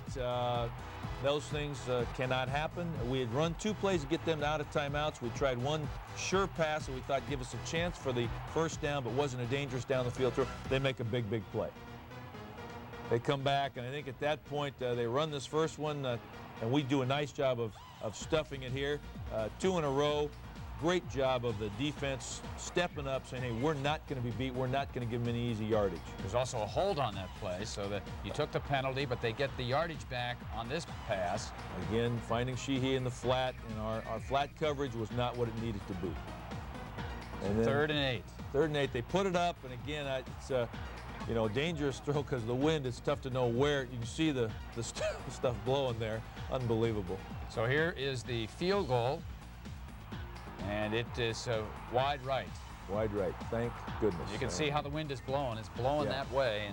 Speaker 2: Those things cannot happen. We had run 2 plays to get them out of timeouts. We tried one sure pass that we thought give us a chance for the first down, but wasn't a dangerous down the field throw. They make a big play. They come back, and I think at that point they run this first one, and we do a nice job of stuffing it here. 2 in a row. Great job of the defense stepping up, saying, hey, we're not going to be beat. We're not going to give them any easy yardage.
Speaker 1: There's also a hold on that play, so that you took the penalty, but they get the yardage back on this pass.
Speaker 2: Again, finding Sheehy in the flat, and our flat coverage was not what it needed to be. And then
Speaker 1: 3rd and 8.
Speaker 2: 3rd and 8. They put it up, and again, it's a dangerous throw because of the wind. It's tough to know where. You can see the stuff blowing there. Unbelievable.
Speaker 1: So here is the field goal. And it is wide right.
Speaker 2: Wide right, thank goodness.
Speaker 1: You can see how the wind is blowing. It's blowing that way,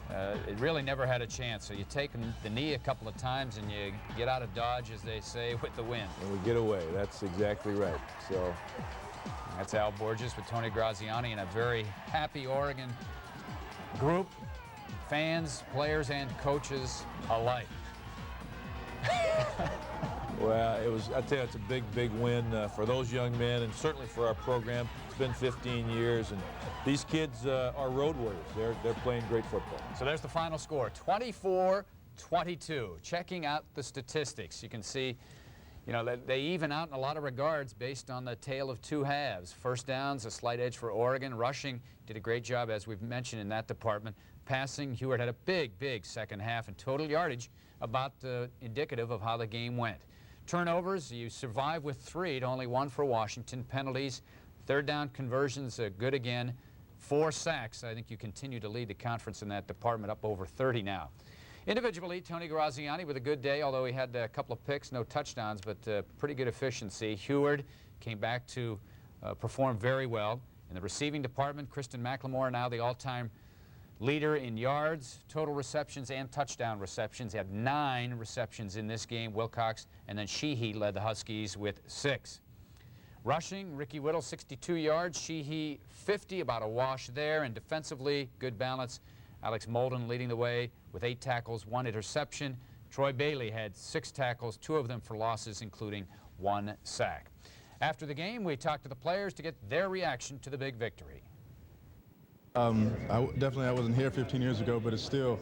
Speaker 1: and it really never had a chance. So you take the knee a couple of times, and you get out of dodge, as they say, with the wind.
Speaker 2: And we get away. That's exactly right. So
Speaker 1: that's Al Borges with Tony Graziani and a very happy Oregon group, fans, players, and coaches alike.
Speaker 2: Well, I tell you, it's a big win for those young men, and certainly for our program. been 15 years, and these kids are road warriors. They're playing great football.
Speaker 1: So there's the final score, 24-22. Checking out the statistics, you can see, you know, they even out in a lot of regards based on the tale of two halves. First downs, a slight edge for Oregon. Rushing did a great job, as we've mentioned, in that department. Passing, Hewitt had a big second half, and total yardage about indicative of how the game went. Turnovers, you survive with 3 to only 1 for Washington. Penalties, third down conversions, good again. 4 sacks. I think you continue to lead the conference in that department, up over 30 now. Individually, Tony Graziani with a good day, although he had a couple of picks, no touchdowns, but pretty good efficiency. Heward came back to perform very well. In the receiving department, Kristen McLemore, now the all-time leader in yards, total receptions, and touchdown receptions. He had 9 receptions in this game. Wilcox and then Sheehy led the Huskies with 6. Rushing, Ricky Whittle, 62 yards. Sheehy, 50, about a wash there. And defensively, good balance. Alex Molden leading the way with 8 tackles, 1 interception. Troy Bailey had 6 tackles, 2 of them for losses, including 1 sack. After the game, we talked to the players to get their reaction to the big victory.
Speaker 4: I wasn't here 15 years ago, but it's still,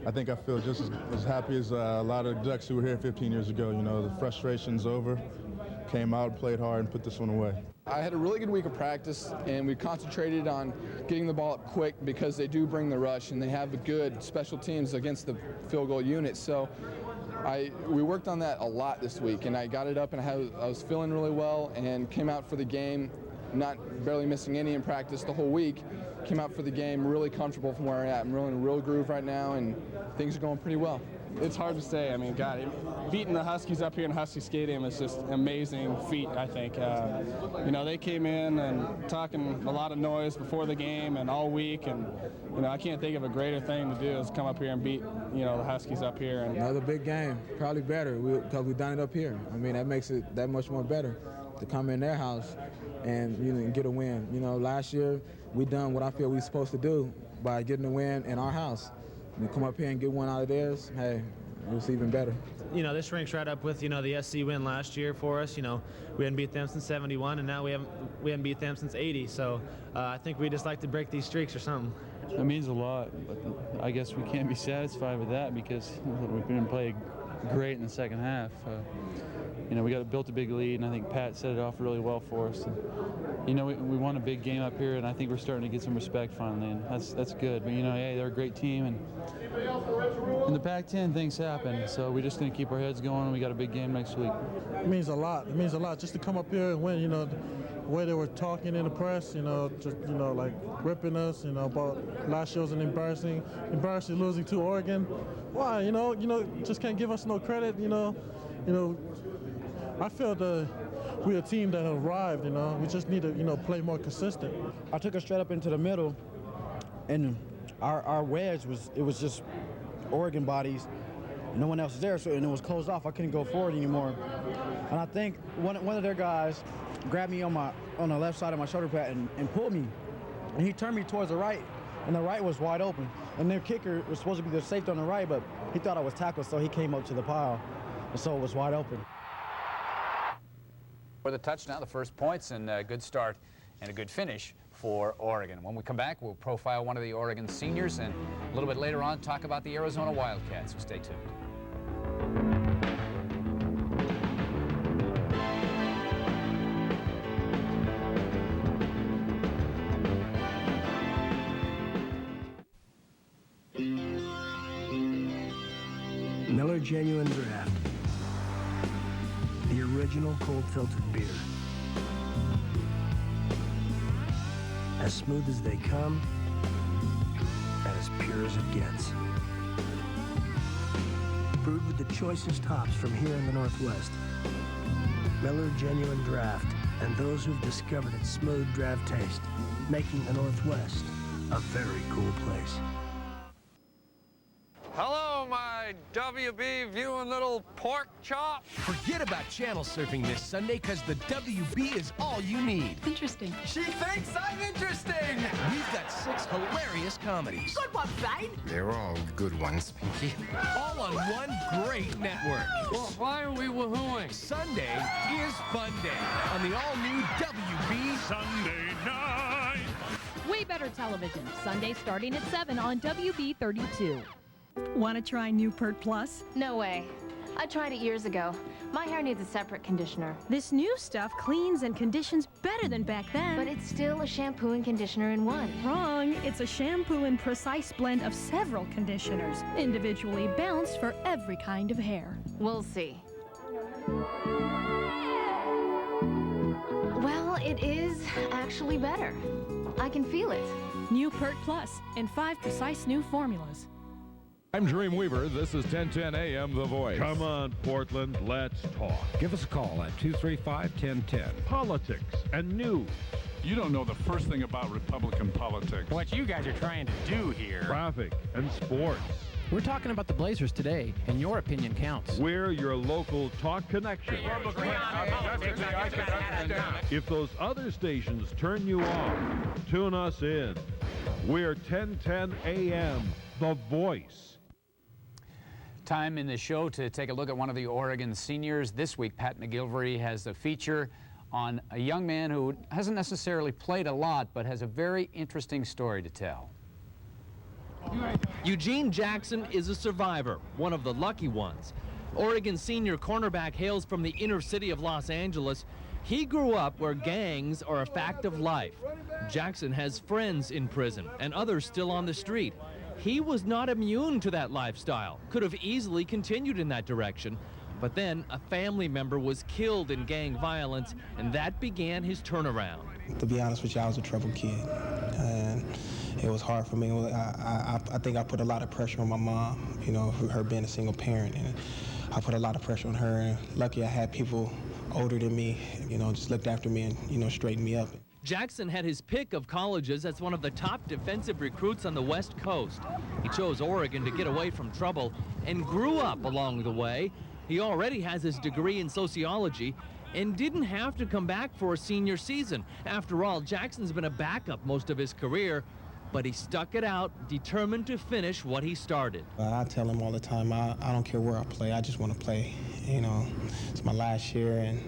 Speaker 4: I think I feel just as happy as a lot of Ducks who were here 15 years ago. You know, the frustration's over, came out, played hard, and put this one away.
Speaker 7: I had a really good week of practice, and we concentrated on getting the ball up quick because they do bring the rush, and they have a good special teams against the field goal unit. So we worked on that a lot this week, and I got it up, and I was feeling really well, and came out for the game, barely missing any in practice the whole week. Came out for the game really comfortable from where I'm at. I'm really in a real groove right now, and things are going pretty well.
Speaker 8: It's hard to say. I mean, God, beating the Huskies up here in Husky Stadium is just an amazing feat, I think. You know, they came in and talking a lot of noise before the game and all week, and, you know, I can't think of a greater thing to do is come up here and beat, you know, the Huskies up here. And
Speaker 24: another big game, probably better, because we've done it up here. I mean, that makes it that much more better to come in their house and, you know, and get a win. You know, last year we done what I feel we're supposed to do by getting a win in our house. We come up here and get one out of theirs, hey, it's even better.
Speaker 25: You know, this ranks right up with, you know, the SC win last year for us. You know, we hadn't beat them since '71, and now we haven't beat them since '80. So I think we just like to break these streaks or something.
Speaker 26: It means a lot, but I guess we can't be satisfied with that because we've been playing great in the second half. You know, we built a big lead, and I think Pat set it off really well for us. And, you know, we won a big game up here, and I think we're starting to get some respect finally, and that's good. But, you know, hey, they're a great team, and in the Pac-10, things happen. So we're just going to keep our heads going, and we got a big game next week.
Speaker 27: It means a lot. It means a lot just to come up here and win. You know, the way they were talking in the press, you know, just, you know, like ripping us, you know, about last year was an embarrassing losing to Oregon. Why, you know, just can't give us no credit, you know. I feel we're a team that arrived, you know. We just need to, you know, play more consistent.
Speaker 28: I took us straight up into the middle, and our wedge was just Oregon bodies. No one else was there, and it was closed off. I couldn't go forward anymore. And I think one of their guys grabbed me on the left side of my shoulder pad and pulled me. And he turned me towards the right, and the right was wide open. And their kicker was supposed to be the safety on the right, but he thought I was tackled, so he came up to the pile, and so it was wide open.
Speaker 1: For the touchdown, the first points, and a good start and a good finish for Oregon. When we come back, we'll profile one of the Oregon seniors, and a little bit later on talk about the Arizona Wildcats, so stay tuned.
Speaker 10: Miller Genuine Draft. The original cold filtered beer. As smooth as they come, and as pure as it gets. Brewed with the choicest hops from here in the Northwest. Miller Genuine Draft, and those who've discovered its smooth draft taste, making the Northwest a very cool place.
Speaker 29: Hello, my WB viewing little pork chop.
Speaker 21: Forget about channel surfing this Sunday, because the WB is all you need.
Speaker 30: Interesting.
Speaker 21: She thinks I'm interesting. We've got 6 hilarious comedies.
Speaker 30: Good one, Fane.
Speaker 22: They're all good ones, Pinky.
Speaker 21: All on one great network.
Speaker 29: Well, why are we woohooing?
Speaker 21: Sunday is Fun Day on the all-new WB
Speaker 29: Sunday night.
Speaker 3: Way Better Television, Sunday starting at 7 on WB32.
Speaker 5: Want to try New Pert Plus?
Speaker 23: No way. I tried it years ago. My hair needs a separate conditioner.
Speaker 5: This new stuff cleans and conditions better than back then.
Speaker 23: But it's still a shampoo and conditioner in one.
Speaker 5: Wrong. It's a shampoo and precise blend of several conditioners, individually balanced for every kind of hair.
Speaker 23: We'll see. Well, it is actually better. I can feel it.
Speaker 5: New Pert Plus in 5 precise new formulas.
Speaker 6: I'm Dream Weaver. This is 1010 AM The Voice.
Speaker 9: Come on, Portland, let's talk.
Speaker 6: Give us a call at 235-1010.
Speaker 9: Politics and news.
Speaker 6: You don't know the first thing about Republican politics.
Speaker 12: What you guys are trying to do here.
Speaker 9: Traffic and sports.
Speaker 12: We're talking about the Blazers today, and your opinion counts.
Speaker 9: We're your local talk connection. If those other stations turn you off, tune us in. We're 1010 AM, The Voice.
Speaker 1: Time in the show to take a look at one of the Oregon seniors. This week, Pat McGilvery has a feature on a young man who hasn't necessarily played a lot, but has a very interesting story to tell.
Speaker 13: Eugene Jackson is a survivor, one of the lucky ones. Oregon senior cornerback hails from the inner city of Los Angeles. He grew up where gangs are a fact of life. Jackson has friends in prison and others still on the street. He was not immune to that lifestyle, could have easily continued in that direction. But then a family member was killed in gang violence, and that began his turnaround.
Speaker 14: To be honest with you, I was a troubled kid, and it was hard for me. I think I put a lot of pressure on my mom, you know, her being a single parent, and I put a lot of pressure on her. And lucky I had people older than me, you know, just looked after me and, you know, straightened me up.
Speaker 13: Jackson had his pick of colleges as one of the top defensive recruits on the West Coast. He chose Oregon to get away from trouble and grew up along the way. He already has his degree in sociology and didn't have to come back for a senior season. After all, Jackson's been a backup most of his career, but he stuck it out, determined to finish what he started.
Speaker 14: I tell him all the time, I don't care where I play, I just want to play. You know, it's my last year, and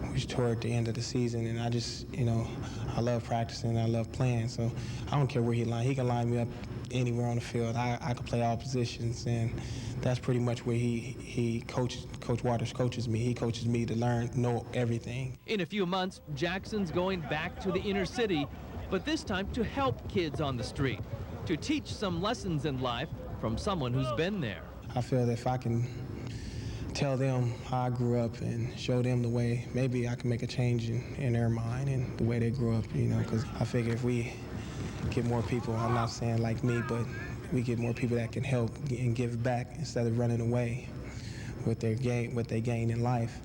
Speaker 14: we're toward the end of the season, and I just, you know, I love practicing, I love playing, so I don't care where he can line me up anywhere on the field. I can play all positions, and that's pretty much where Coach Waters coaches me. He coaches me to know everything.
Speaker 13: In a few months, Jackson's going back to the inner city, but this time to help kids on the street, to teach some lessons in life from someone who's been there.
Speaker 14: I feel that if I can tell them how I grew up and show them the way, maybe I can make a change in their mind and the way they grew up, you know, because I figure if we get more people, I'm not saying like me, but we get more people that can help and give back instead of running away with what they gain in life,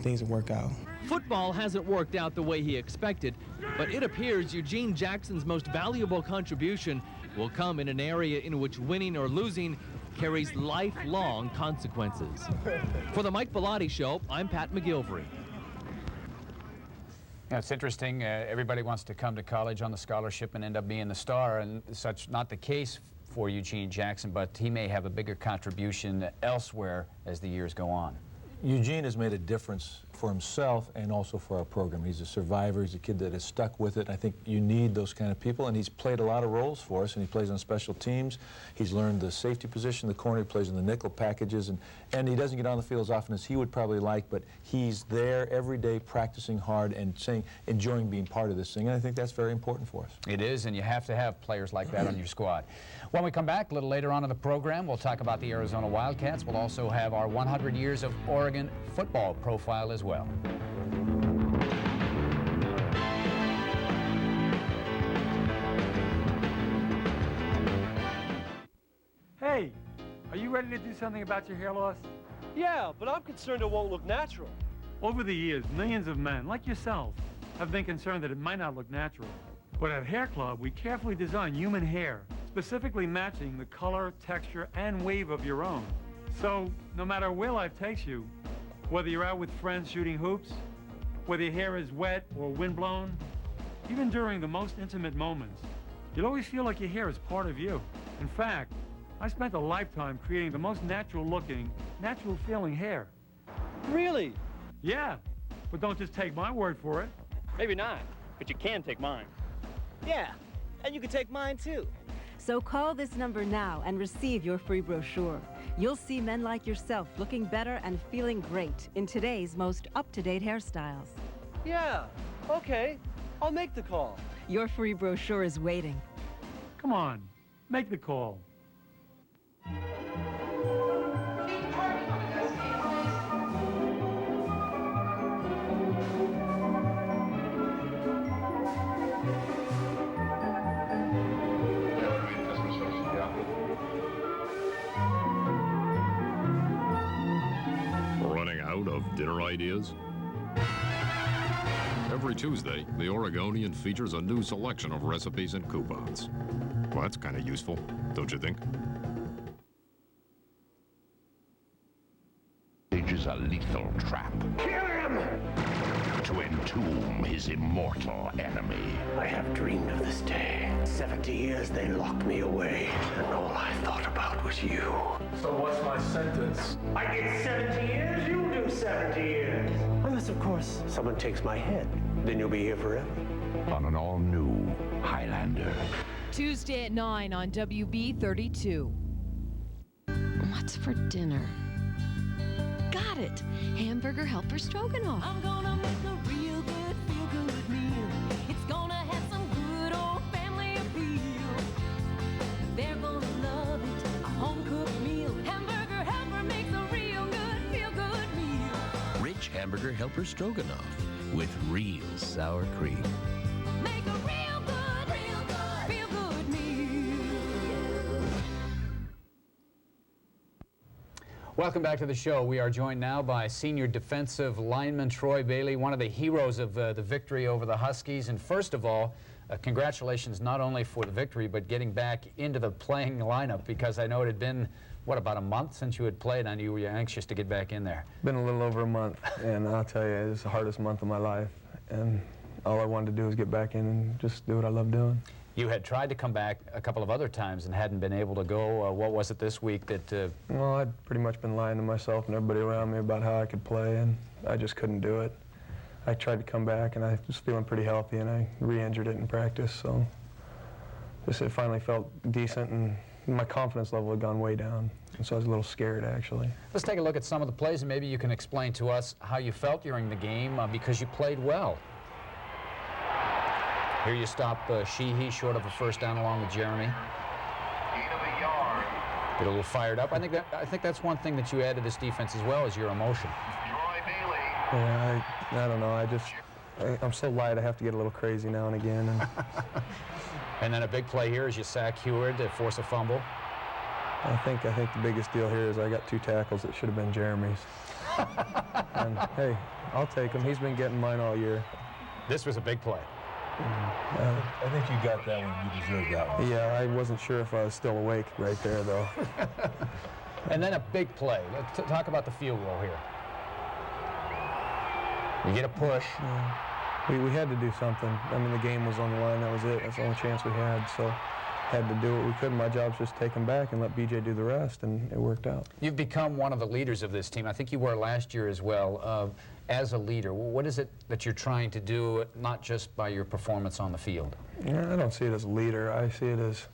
Speaker 14: things will work out.
Speaker 13: Football hasn't worked out the way he expected, but it appears Eugene Jackson's most valuable contribution will come in an area in which winning or losing carries lifelong consequences. For the Mike Bellotti Show, I'm Pat McGilvery.
Speaker 1: Yeah, it's interesting. Everybody wants to come to college on the scholarship and end up being the star, and such not the case for Eugene Jackson, but he may have a bigger contribution elsewhere as the years go on.
Speaker 2: Eugene has made a difference for himself and also for our program. He's a survivor. He's a kid that has stuck with it. I think you need those kind of people, and he's played a lot of roles for us, and he plays on special teams. He's learned the safety position, the corner. He plays in the nickel packages, and he doesn't get on the field as often as he would probably like, but he's there every day practicing hard and enjoying being part of this thing, and I think that's very important for us.
Speaker 1: It is, and you have to have players like that on your squad. When we come back a little later on in the program, we'll talk about the Arizona Wildcats. We'll also have our 100 years of Oregon football profile as well.
Speaker 16: Hey, are you ready to do something about your hair loss?
Speaker 15: Yeah, but I'm concerned it won't look natural.
Speaker 16: Over the years, millions of men, like yourself, have been concerned that it might not look natural. But at Hair Club, we carefully design human hair, specifically matching the color, texture, and wave of your own. So, no matter where life takes you, whether you're out with friends shooting hoops, whether your hair is wet or windblown, even during the most intimate moments, you'll always feel like your hair is part of you. In fact, I spent a lifetime creating the most natural-looking, natural-feeling hair.
Speaker 15: Really?
Speaker 16: Yeah, but don't just take my word for it.
Speaker 15: Maybe not, but you can take mine. Yeah, And you can take mine, too.
Speaker 4: So call this number now and receive your free brochure. You'll see men like yourself looking better and feeling great in today's most up-to-date hairstyles.
Speaker 15: Yeah, okay. I'll make the call.
Speaker 4: Your free brochure is waiting.
Speaker 16: Come on, make the call.
Speaker 7: Running out of dinner ideas? Every Tuesday, the Oregonian features a new selection of recipes and coupons. Well, that's kind of useful, don't you think?
Speaker 8: Age is a lethal trap. Kill him! To entomb his immortal enemy.
Speaker 10: I have dreamed of this day. 70 years they locked me away, and all I thought about was you.
Speaker 8: So what's my sentence?
Speaker 10: I get 70 years, you do 70 years. Unless, of course, someone takes my head. Then you'll be here forever.
Speaker 8: On an all-new Highlander.
Speaker 3: Tuesday at 9 on WB 32.
Speaker 11: What's for dinner? Got it! Hamburger Helper Stroganoff.
Speaker 17: I'm gonna make a real good, feel-good meal. It's gonna have some good old family appeal. They're gonna love it, a home-cooked meal. Hamburger Helper makes a real good, feel-good meal.
Speaker 21: Rich Hamburger Helper Stroganoff with real sour cream.
Speaker 17: Make a real good, feel-good meal.
Speaker 1: Welcome back to the show. We are joined now by senior defensive lineman Troy Bailey, one of the heroes of the victory over the Huskies. And first of all, congratulations not only for the victory, but getting back into the playing lineup, because I know it had been, what, about a month since you had played. I knew you were anxious to get back in there.
Speaker 18: Been a little over a month, and I'll tell you, it's the hardest month of my life. And all I wanted to do was get back in and just do what I love doing.
Speaker 1: You had tried to come back a couple of other times and hadn't been able to go. What was it this week that...
Speaker 18: Well, I'd pretty much been lying to myself and everybody around me about how I could play, and I just couldn't do it. I tried to come back, and I was feeling pretty healthy, and I re-injured it in practice, so just it finally felt decent, and my confidence level had gone way down, and so I was a little scared, actually.
Speaker 1: Let's take a look at some of the plays, and maybe you can explain to us how you felt during the game, because you played well. Here you stop Sheehy short of a first down along with Jeremy. Get a little fired up. I think that's one thing that you add to this defense as well, is your emotion.
Speaker 18: Yeah, I don't know. I'm so light. I have to get a little crazy now and again.
Speaker 1: And then a big play here is you sack Heward to force a fumble.
Speaker 18: I think the biggest deal here is I got 2 tackles that should have been Jeremy's. And hey, I'll take him. He's been getting mine all year.
Speaker 1: This was a big play.
Speaker 2: I think you got that one. You deserved that one.
Speaker 18: Yeah, I wasn't sure if I was still awake right there, though.
Speaker 1: And then a big play. Let's talk about the field goal here. You get a push.
Speaker 18: Yeah. We had to do something. I mean, the game was on the line. That was it. That's the only chance we had. So had to do what we could. My job's just take him back and let BJ do the rest, and it worked out. You've become one of the leaders of this team. I think you were last year as well. As a leader, what is it that you're trying to do, not just by your performance on the field? Yeah, I don't see it as a leader. I see it as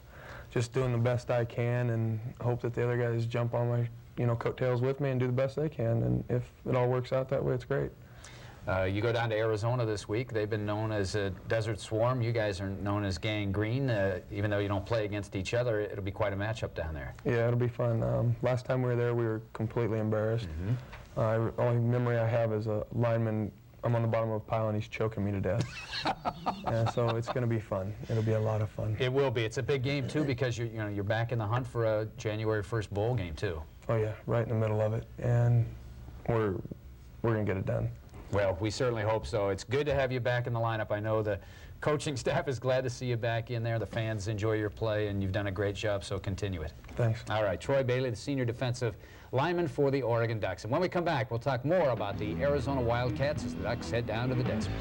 Speaker 18: just doing the best I can and hope that the other guys jump on my, coattails with me and do the best they can. And if it all works out that way, it's great. You go down to Arizona this week. They've been known as a Desert Swarm. You guys are known as Gang Green. Even though you don't play against each other, it'll be quite a matchup down there. Yeah, it'll be fun. Last time we were there, we were completely embarrassed. Only memory I have is a lineman. I'm on the bottom of a pile and he's choking me to death. Yeah, so it's going to be fun. It'll be a lot of fun. It will be. It's a big game too, because you're back in the hunt for a January 1st bowl game too. Oh yeah, right in the middle of it, and we're going to get it done. Well, we certainly hope so. It's good to have you back in the lineup. I know the coaching staff is glad to see you back in there. The fans enjoy your play, and you've done a great job, so continue it. Thanks. All right, Troy Bailey, the senior defensive lineman for the Oregon Ducks. And when we come back, we'll talk more about the Arizona Wildcats as the Ducks head down to the desert.